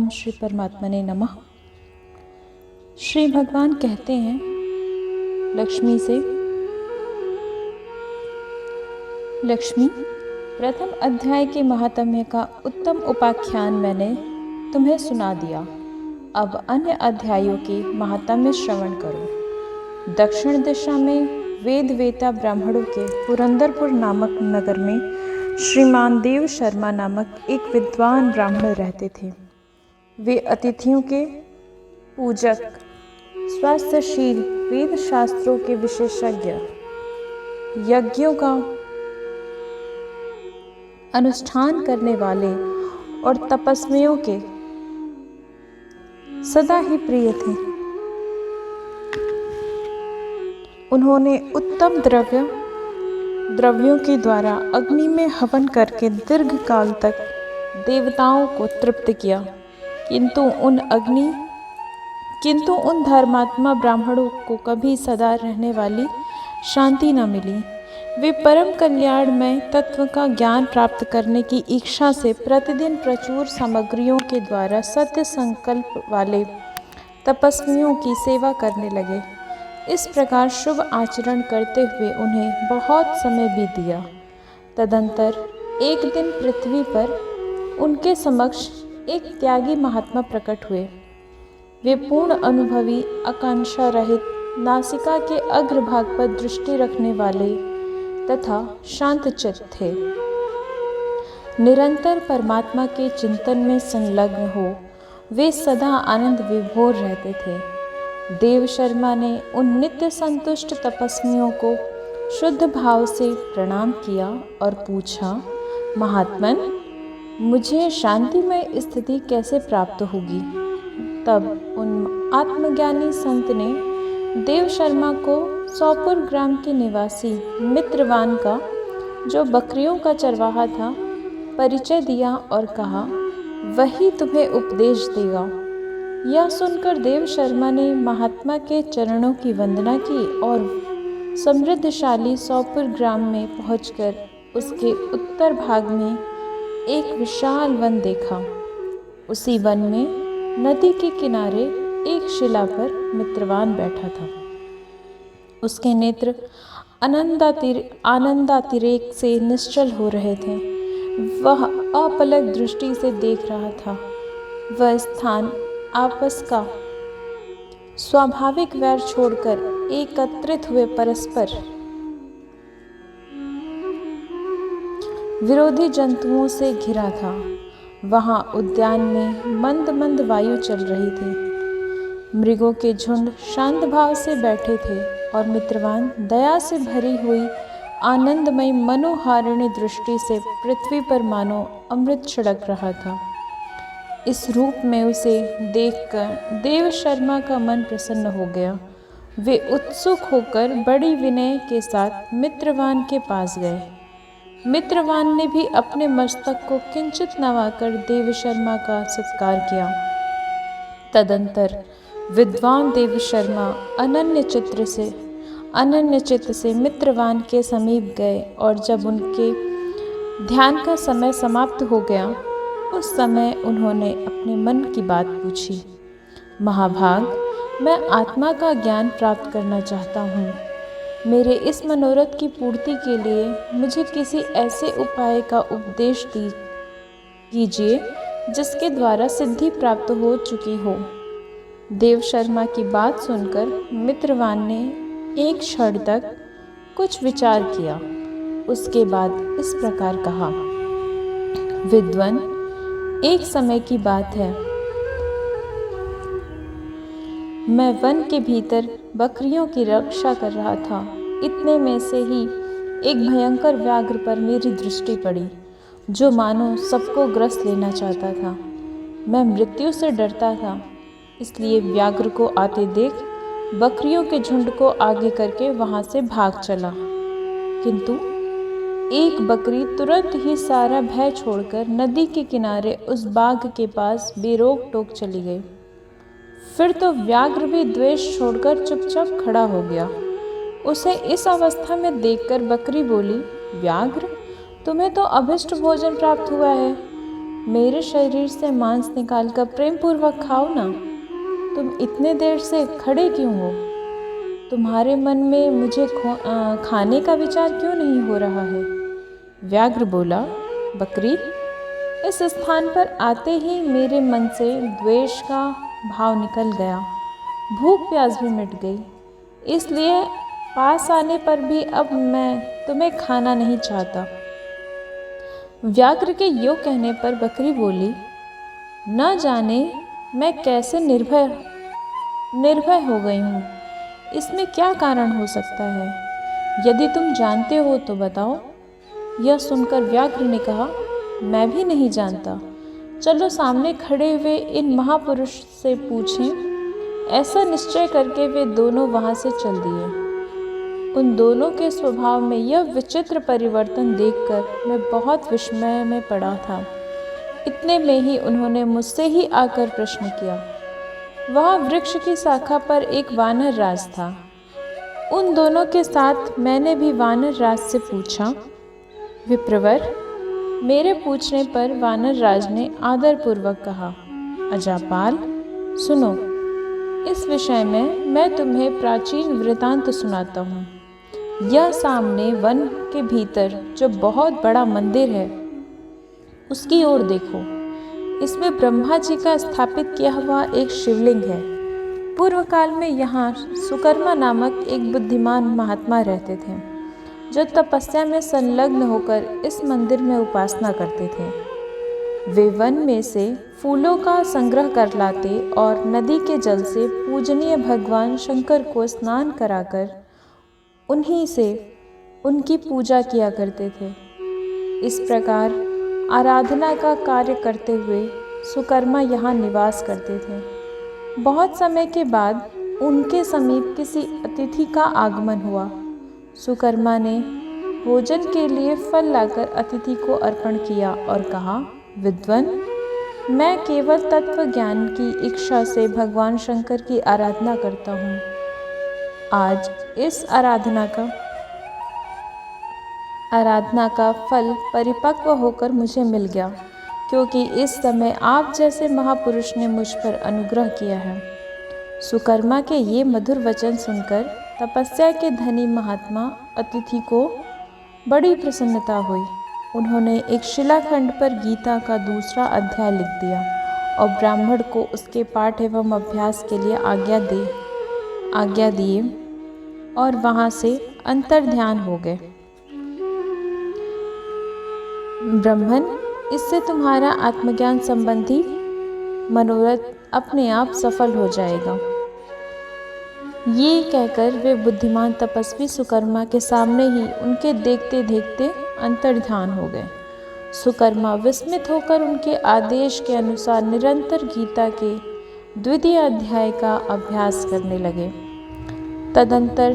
ओम श्री परमात्मा ने नमः। श्री भगवान कहते हैं लक्ष्मी से, लक्ष्मी, प्रथम अध्याय के महात्म्य का उत्तम उपाख्यान मैंने तुम्हें सुना दिया। अब अन्य अध्यायों के महात्म्य श्रवण करो। दक्षिण दिशा में वेद वेता ब्राह्मणों के पुरंदरपुर नामक नगर में श्रीमान देव शर्मा नामक एक विद्वान ब्राह्मण रहते थे। वे अतिथियों के पूजक, स्वास्थ्यशील, वेद शास्त्रों के विशेषज्ञ, यज्ञों का अनुष्ठान करने वाले और तपस्वियों के सदा ही प्रिय थे। उन्होंने उत्तम द्रव्यों के द्वारा अग्नि में हवन करके दीर्घ काल तक देवताओं को तृप्त किया, किंतु उन धर्मात्मा ब्राह्मणों को कभी सदा रहने वाली शांति न मिली। वे परम कल्याणमय तत्व का ज्ञान प्राप्त करने की इच्छा से प्रतिदिन प्रचुर सामग्रियों के द्वारा सत्य संकल्प वाले तपस्वियों की सेवा करने लगे। इस प्रकार शुभ आचरण करते हुए उन्हें बहुत समय बीत गया। तदंतर एक दिन पृथ्वी पर उनके समक्ष एक त्यागी महात्मा प्रकट हुए। वे पूर्ण अनुभवी, आकांक्षा रहित, नासिका के अग्रभाग पर दृष्टि रखने वाले तथा शांतचित्त थे। निरंतर परमात्मा के चिंतन में संलग्न हो वे सदा आनंद विभोर रहते थे। देव शर्मा ने उन नित्य संतुष्ट तपस्वियों को शुद्ध भाव से प्रणाम किया और पूछा, महात्मन, मुझे शांतिमय स्थिति कैसे प्राप्त होगी? तब उन आत्मज्ञानी संत ने देव शर्मा को सौपुर ग्राम के निवासी मित्रवान का, जो बकरियों का चरवाहा था, परिचय दिया और कहा, वही तुम्हें उपदेश देगा। यह सुनकर देव शर्मा ने महात्मा के चरणों की वंदना की और समृद्धशाली सौपुर ग्राम में पहुंचकर उसके उत्तर भाग में एक विशाल वन देखा। उसी वन में नदी के किनारे एक शिला पर मित्रवान बैठा था। उसके नेत्र आनंदातिरेक से निश्चल हो रहे थे। वह अपलक दृष्टि से देख रहा था। वह स्थान आपस का स्वाभाविक वैर छोड़कर एकत्रित हुए परस्पर विरोधी जंतुओं से घिरा था। वहां उद्यान में मंद मंद वायु चल रही थी। मृगों के झुंड शांत भाव से बैठे थे और मित्रवान दया से भरी हुई आनंदमय मनोहारिणी दृष्टि से पृथ्वी पर मानो अमृत छिड़क रहा था। इस रूप में उसे देखकर देव शर्मा का मन प्रसन्न हो गया। वे उत्सुक होकर बड़ी विनय के साथ मित्रवान के पास गए। मित्रवान ने भी अपने मस्तक को किंचित नवाकर देव शर्मा का सत्कार किया। तदंतर विद्वान देव शर्मा अनन्य चित्त से मित्रवान के समीप गए और जब उनके ध्यान का समय समाप्त हो गया, उस समय उन्होंने अपने मन की बात पूछी। महाभाग, मैं आत्मा का ज्ञान प्राप्त करना चाहता हूँ। मेरे इस मनोरथ की पूर्ति के लिए मुझे किसी ऐसे उपाय का उपदेश कीजिए जिसके द्वारा सिद्धि प्राप्त हो चुकी हो। देव शर्मा की बात सुनकर मित्रवान ने एक क्षण तक कुछ विचार किया। उसके बाद इस प्रकार कहा, विद्वान, एक समय की बात है, मैं वन के भीतर बकरियों की रक्षा कर रहा था। इतने में से ही एक भयंकर व्याघ्र पर मेरी दृष्टि पड़ी, जो मानो सबको ग्रस लेना चाहता था। मैं मृत्यु से डरता था, इसलिए व्याघ्र को आते देख बकरियों के झुंड को आगे करके वहां से भाग चला। किंतु एक बकरी तुरंत ही सारा भय छोड़कर नदी के किनारे उस बाघ के पास बेरोक टोक चली गई। फिर तो व्याघ्र भी द्वेष छोड़कर चुपचाप खड़ा हो गया। उसे इस अवस्था में देखकर बकरी बोली, व्याघ्र, तुम्हें तो अभिष्ट भोजन प्राप्त हुआ है। मेरे शरीर से मांस निकालकर प्रेम पूर्वक खाओ ना। तुम इतने देर से खड़े क्यों हो? तुम्हारे मन में मुझे खाने का विचार क्यों नहीं हो रहा है? व्याघ्र बोला, बकरी, इस स्थान पर आते ही मेरे मन से द्वेष का भाव निकल गया। भूख प्यास भी मिट गई, इसलिए पास आने पर भी अब मैं तुम्हें खाना नहीं चाहता। व्याघ्र के यो कहने पर बकरी बोली, न जाने मैं कैसे निर्भय हो गई हूँ। इसमें क्या कारण हो सकता है? यदि तुम जानते हो तो बताओ। यह सुनकर व्याघ्र ने कहा, मैं भी नहीं जानता। चलो सामने खड़े हुए इन महापुरुष से पूछें। ऐसा निश्चय करके वे दोनों वहाँ से चल दिए। उन दोनों के स्वभाव में यह विचित्र परिवर्तन देखकर मैं बहुत विस्मय में पड़ा था। इतने में ही उन्होंने मुझसे ही आकर प्रश्न किया। वहाँ वृक्ष की शाखा पर एक वानर राज था। उन दोनों के साथ मैंने भी वानर राज से पूछा। विप्रवर, मेरे पूछने पर वानर राज ने आदरपूर्वक कहा, अजापाल, सुनो, इस विषय में मैं तुम्हें प्राचीन वृतांत सुनाता हूँ। यह सामने वन के भीतर जो बहुत बड़ा मंदिर है, उसकी ओर देखो। इसमें ब्रह्मा जी का स्थापित किया हुआ एक शिवलिंग है। पूर्व काल में यहाँ सुकर्मा नामक एक बुद्धिमान महात्मा रहते थे, जो तपस्या में संलग्न होकर इस मंदिर में उपासना करते थे। वे वन में से फूलों का संग्रह कर लाते और नदी के जल से पूजनीय भगवान शंकर को स्नान कराकर उन्हीं से उनकी पूजा किया करते थे। इस प्रकार आराधना का कार्य करते हुए सुकर्मा यहाँ निवास करते थे। बहुत समय के बाद उनके समीप किसी अतिथि का आगमन हुआ। सुकर्मा ने भोजन के लिए फल लाकर अतिथि को अर्पण किया और कहा, विद्वान, मैं केवल तत्व ज्ञान की इच्छा से भगवान शंकर की आराधना करता हूँ। आज इस आराधना का फल परिपक्व होकर मुझे मिल गया, क्योंकि इस समय आप जैसे महापुरुष ने मुझ पर अनुग्रह किया है। सुकर्मा के ये मधुर वचन सुनकर तपस्या के धनी महात्मा अतिथि को बड़ी प्रसन्नता हुई। उन्होंने एक शिलाखंड पर गीता का दूसरा अध्याय लिख दिया और ब्राह्मण को उसके पाठ एवं अभ्यास के लिए आज्ञा दिए और वहाँ से अंतर्ध्यान हो गए। ब्राह्मण, इससे तुम्हारा आत्मज्ञान संबंधी मनोरथ अपने आप सफल हो जाएगा। ये कहकर वे बुद्धिमान तपस्वी सुकर्मा के सामने ही उनके देखते देखते अंतर्ध्यान हो गए। सुकर्मा विस्मित होकर उनके आदेश के अनुसार निरंतर गीता के द्वितीय अध्याय का अभ्यास करने लगे। तदंतर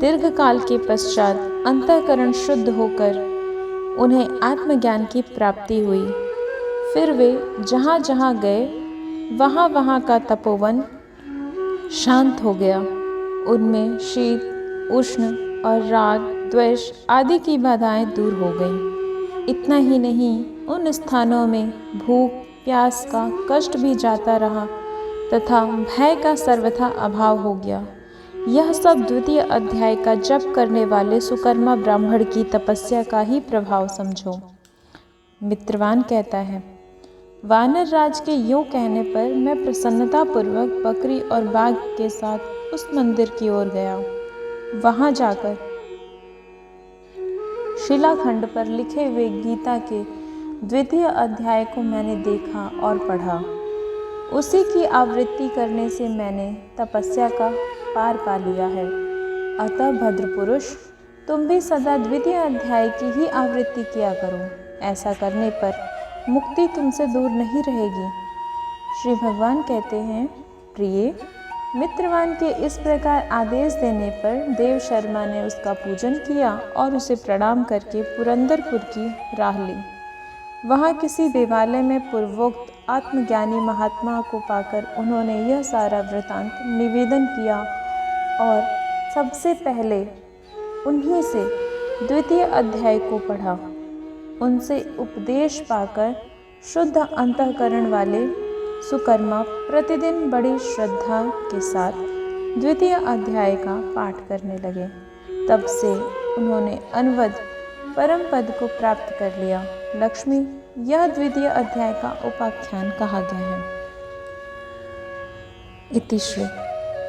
दीर्घकाल के पश्चात अंतःकरण शुद्ध होकर उन्हें आत्मज्ञान की प्राप्ति हुई। फिर वे जहाँ जहाँ गए वहाँ का तपोवन शांत हो गया। उनमें शीत, उष्ण और राग, द्वेष आदि की बाधाएं दूर हो गईं। इतना ही नहीं, उन स्थानों में भूख प्यास का कष्ट भी जाता रहा तथा भय का सर्वथा अभाव हो गया। यह सब द्वितीय अध्याय का जप करने वाले सुकर्मा ब्राह्मण की तपस्या का ही प्रभाव समझो। मित्रवान कहता है, वानर राज के यूँ कहने पर मैं प्रसन्नतापूर्वक बकरी और बाघ के साथ उस मंदिर की ओर गया। वहाँ जाकर शिलाखंड पर लिखे हुए गीता के द्वितीय अध्याय को मैंने देखा और पढ़ा। उसी की आवृत्ति करने से मैंने तपस्या का पार पा लिया है। अतः भद्रपुरुष, तुम भी सदा द्वितीय अध्याय की ही आवृत्ति किया करो। ऐसा करने पर मुक्ति तुमसे दूर नहीं रहेगी। श्री भगवान कहते हैं, प्रिय मित्रवान के इस प्रकार आदेश देने पर देव शर्मा ने उसका पूजन किया और उसे प्रणाम करके पुरंदरपुर की राह ली। वहाँ किसी देवालय में पूर्वोक्त आत्मज्ञानी महात्मा को पाकर उन्होंने यह सारा वृतांत निवेदन किया और सबसे पहले उन्हीं से द्वितीय अध्याय को पढ़ा। उनसे उपदेश पाकर शुद्ध अंतःकरण वाले सुकर्मा प्रतिदिन बड़ी श्रद्धा के साथ द्वितीय अध्याय का पाठ करने लगे। तब से उन्होंने अनवद परम पद को प्राप्त कर लिया। लक्ष्मी, यह द्वितीय अध्याय का उपाख्यान कहा गया है। इति श्री